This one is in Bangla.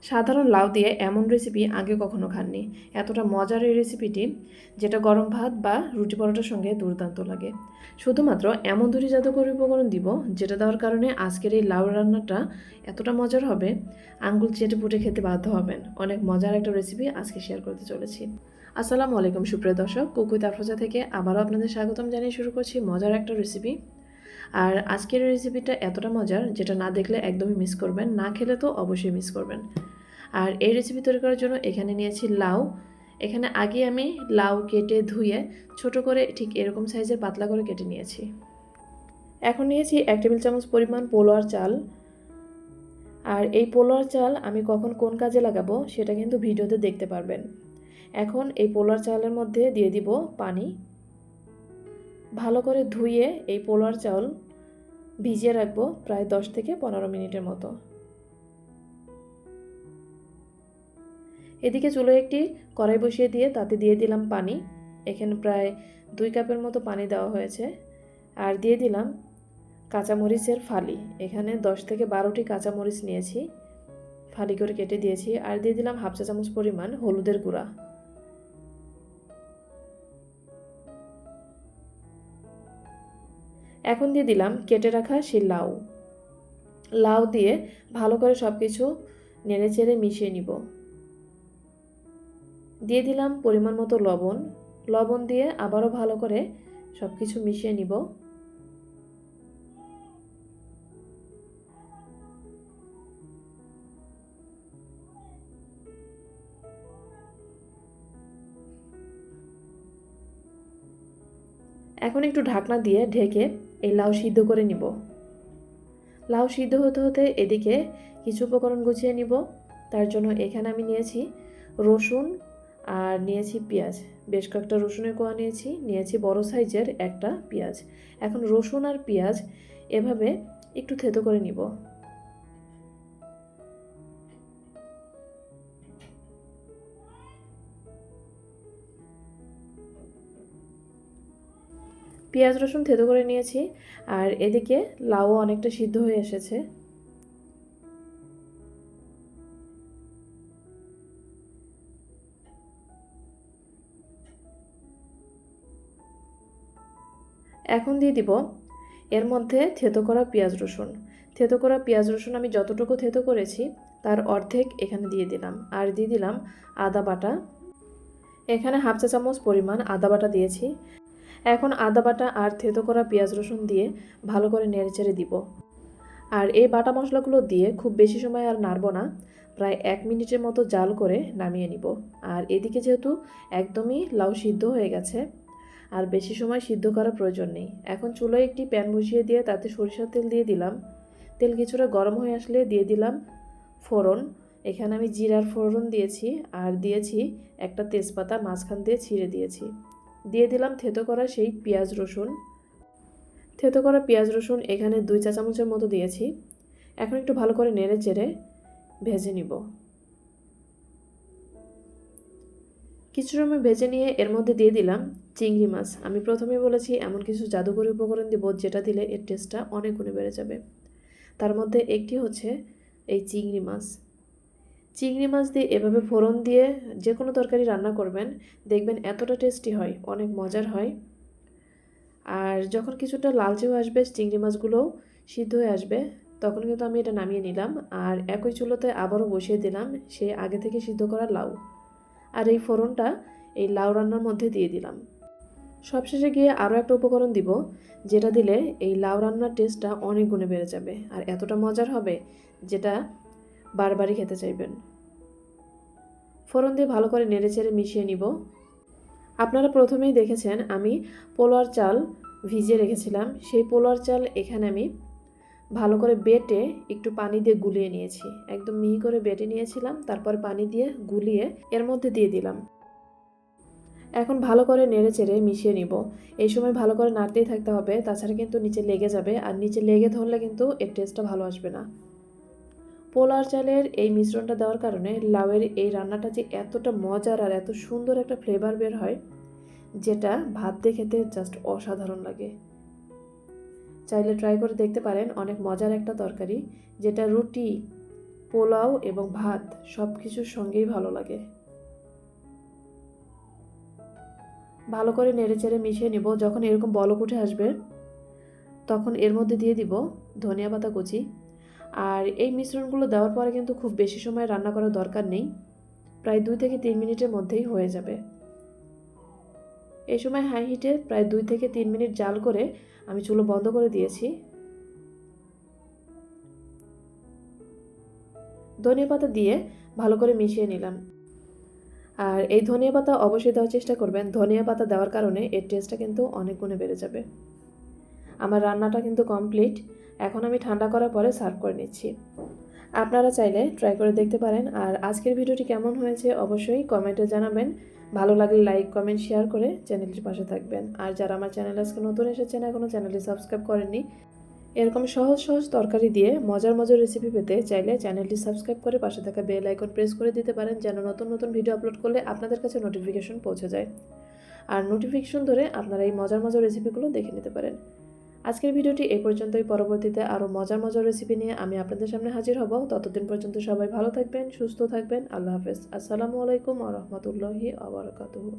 সাধারণ লাউ দিয়ে এমন রেসিপি আগে কখনো খাননি। এতটা মজার এই রেসিপিটি, যেটা গরম ভাত বা রুটি পরোটার সঙ্গে দুর্দান্ত লাগে। শুধুমাত্র এমন দুটি জাদুকরী উপকরণ দিব, যেটা দেওয়ার কারণে আজকের এই লাউ রান্নাটা এতটা মজার হবে, আঙ্গুল চেটে পুটে খেতে বাধ্য হবেন। অনেক মজার একটা রেসিপি আজকে শেয়ার করতে চলেছি। আসসালামু আলাইকুম সুপ্রিয় দর্শক, কুক উইথ আফরোজা থেকে আবারও আপনাদের স্বাগতম জানিয়ে শুরু করছি মজার একটা রেসিপি। আর আজকের রেসিপিটা এতটা মজার, যেটা না দেখলে একদমই মিস করবেন, না খেলে তো অবশ্যই মিস করবেন। আর এই রেসিপি তৈরি করার জন্য এখানে নিয়েছি লাউ। এখানে আগে আমি লাউ কেটে ধুয়ে ছোট করে ঠিক এরকম সাইজের পাতলা করে কেটে নিয়েছি। এখন নিয়েছি 1 টেবিল চামচ পরিমাণ পোলোয়ার চাল। আর এই পোলোয়ার চাল আমি কখন কোন কাজে লাগাবো সেটা কিন্তু ভিডিওতে দেখতে পারবেন। এখন এই পোলোয়ার চালের মধ্যে দিয়ে দিব পানি। ভালো করে ধুয়ে এই পোলোয়ার চাল ভিজিয়ে রাখবো প্রায় 10 থেকে 15 মিনিটের মতো। এদিকে চুলোয় একটি কড়াই বসিয়ে দিয়ে তাতে দিয়ে দিলাম পানি। এখানে প্রায় 2 কাপের মতো পানি দেওয়া হয়েছে। আর দিয়ে দিলাম কাঁচামরিচের ফালি। এখানে 10 থেকে 12টি কাঁচামরিচ নিয়েছি, ফালি করে কেটে দিয়েছি। আর দিয়ে দিলাম হাফ চা চামচ পরিমাণ হলুদের গুঁড়া। এখন দিয়ে দিলাম কেটে রাখা সেই লাউ দিয়ে ভালো করে সব কিছু নেড়ে চেড়ে মিশিয়ে নিব। দিয়ে দিলাম পরিমাণ মতো লবণ দিয়ে আবারও ভালো করে সব কিছু মিশিয়ে নিব। এখন একটু ঢাকনা দিয়ে ঢেকে এই লাউ সিদ্ধ করে নিব। লাউ সিদ্ধ হতে হতে এদিকে কিছু উপকরণ গুছিয়ে নিব। তার জন্য এখানে আমি নিয়েছি রসুন আর নিয়েছি পেঁয়াজ। বেশ কয়েকটা রসুনের কোয়া নিয়েছি বড় সাইজের একটা পেঁয়াজ। এখন রসুন আর পেঁয়াজ এভাবে একটু থেতো করে নিব। পেঁয়াজ রসুন থেতো করে নিয়েছি। আর এদিকে লাউও অনেকটা সিদ্ধ হয়ে এসেছে। এখন দিয়ে দিব এর মধ্যে থেতো করা পেঁয়াজ রসুন আমি যতটুকু থেতো করেছি তার অর্ধেক এখানে দিয়ে দিলাম। আর দিয়ে দিলাম আদা বাটা। এখানে হাফ চা চামচ পরিমাণ আদা বাটা দিয়েছি। এখন আদা বাটা আর থেতো করা পেঁয়াজ রসুন দিয়ে ভালো করে নেড়েচেড়ে দিব। আর এই বাটা মশলাগুলো দিয়ে খুব বেশি সময় আর নাড়ব না, প্রায় 1 মিনিটের মতো জাল করে নামিয়ে নিব। আর এদিকে যেহেতু একদমই লাউ সিদ্ধ হয়ে গেছে, আর বেশি সময় সিদ্ধ করার প্রয়োজন নেই। এখন চুলায় একটি প্যান বসিয়ে দিয়ে তাতে সরিষার তেল দিয়ে দিলাম। তেল কিছুটা গরম হয়ে আসলে দিয়ে দিলাম ফোড়ন। এখানে আমি জিরার ফোড়ন দিয়েছি। আর দিয়েছি একটা তেজপাতা মাঝখান দিয়ে ছিঁড়ে দিয়েছি। দিয়ে দিলাম থেতো করা সেই থেতো করা পেঁয়াজ রসুন এখানে 2 চা চামচের মতো দিয়েছি। এখন একটু ভালো করে নেড়ে চেড়ে ভেজে নিব। কিছু সময় ভেজে নিয়ে এর মধ্যে দিয়ে দিলাম চিংড়ি মাছ। আমি প্রথমেই বলেছি এমন কিছু জাদুকরী উপকরণ দিব যেটা দিলে এর টেস্টটা অনেক গুণে বেড়ে যাবে। তার মধ্যে একটি হচ্ছে এই চিংড়ি মাছ দিয়ে এভাবে ফোড়ন দিয়ে যে কোনো তরকারি রান্না করবেন, দেখবেন এতটা টেস্টি হয়, অনেক মজার হয়। আর যখন কিছুটা লালচে হয়ে আসবে, চিংড়ি মাছগুলোও সিদ্ধ হয়ে আসবে, তখন কিন্তু আমি এটা নামিয়ে নিলাম। আর একই চুলোতে আবারও বসিয়ে দিলাম সে আগে থেকে সিদ্ধ করা লাউ। আর এই ফোড়নটা এই লাউ রান্নার মধ্যে দিয়ে দিলাম। সবশেষে গিয়ে আরও একটা উপকরণ দিব, যেটা দিলে এই লাউ রান্নার টেস্টটা অনেক গুণে বেড়ে যাবে আর এতটা মজার হবে যেটা বারবারই খেতে চাইবেন। ফোড়ন দিয়ে ভালো করে নেড়েচেড়ে মিশিয়ে নিব। আপনারা প্রথমেই দেখেছেন আমি পোলোয়ার চাল ভিজিয়ে রেখেছিলাম। সেই পোলোয়ার চাল এখানে আমি ভালো করে বেটে একটু পানি দিয়ে গুলিয়ে নিয়েছি। একদম মিহি করে বেটে নিয়েছিলাম, তারপর পানি দিয়ে গুলিয়ে এর মধ্যে দিয়ে দিলাম। এখন ভালো করে নেড়ে চেড়ে মিশিয়ে নিব। এই সময় ভালো করে নাড়তেই থাকতে হবে, তাছাড়া কিন্তু নিচে লেগে যাবে। আর নিচে লেগে ধরলে কিন্তু এর টেস্টটা ভালো আসবে না। পোলার চালের এই মিশ্রণটা দেওয়ার কারণে লাউয়ের এই রান্নাটা যে এতটা মজার আর এত সুন্দর একটা ফ্লেভার বের হয়, যেটা ভাত দিয়ে খেতে জাস্ট অসাধারণ লাগে। চাইলে ট্রাই করে দেখতে পারেন। অনেক মজার একটা তরকারি, যেটা রুটি পোলাও এবং ভাত সব কিছুর সঙ্গেই ভালো লাগে। ভালো করে নেড়েচেড়ে মিশিয়ে নিব। যখন এরকম বলক উঠে আসবে তখন এর মধ্যে দিয়ে দিব ধনিয়া পাতা কুচি। আর এই মিশ্রণগুলো দেওয়ার পরে কিন্তু খুব বেশি সময় রান্না করার দরকার নেই, প্রায় 2 থেকে 3 মিনিটের মধ্যেই হয়ে যাবে। এই সময় হাই হিটে প্রায় 2 থেকে 3 মিনিট জাল করে আমি চুলো বন্ধ করে দিয়েছি। ধনিয়া পাতা দিয়ে ভালো করে মিশিয়ে নিলাম। আর এই ধনিয়া পাতা অবশ্যই দেওয়ার চেষ্টা করবেন। ধনিয়া পাতা দেওয়ার কারণে এর টেস্টটা কিন্তু অনেক গুণে বেড়ে যাবে। আমার রান্নাটা কিন্তু কমপ্লিট। এখন আমি ঠান্ডা করার পরে সার্ভ করে নিচ্ছি। আপনারা চাইলে ট্রাই করে দেখতে পারেন। আর আজকের ভিডিওটি কেমন হয়েছে অবশ্যই কমেন্টে জানাবেন। ভালো লাগলে লাইক, কমেন্ট, শেয়ার করে চ্যানেলটির পাশে থাকবেন। আর যারা আমার চ্যানেলে আজকে নতুন এসেছেন, এখনও চ্যানেলটি সাবস্ক্রাইব করেননি, এরকম সহজ সহজ তরকারি দিয়ে মজার মজার রেসিপি পেতে চাইলে চ্যানেলটি সাবস্ক্রাইব করে পাশে থাকা বেল আইকন প্রেস করে দিতে পারেন, যেন নতুন নতুন ভিডিও আপলোড করলে আপনাদের কাছে নোটিফিকেশন পৌঁছে যায়। আর নোটিফিকেশন ধরে আপনারা এই মজার মজার রেসিপিগুলো দেখে নিতে পারেন। আজকের ভিডিওটি এই পর্যন্তই। পরবর্তীতে আরও মজার মজার রেসিপি নিয়ে আমি আপনাদের সামনে হাজির হব। ততদিন পর্যন্ত সবাই ভালো থাকবেন, সুস্থ থাকবেন। আল্লাহ হাফেজ। আসসালামু আলাইকুম ওয়া রাহমাতুল্লাহি ওয়া বারাকাতুহু।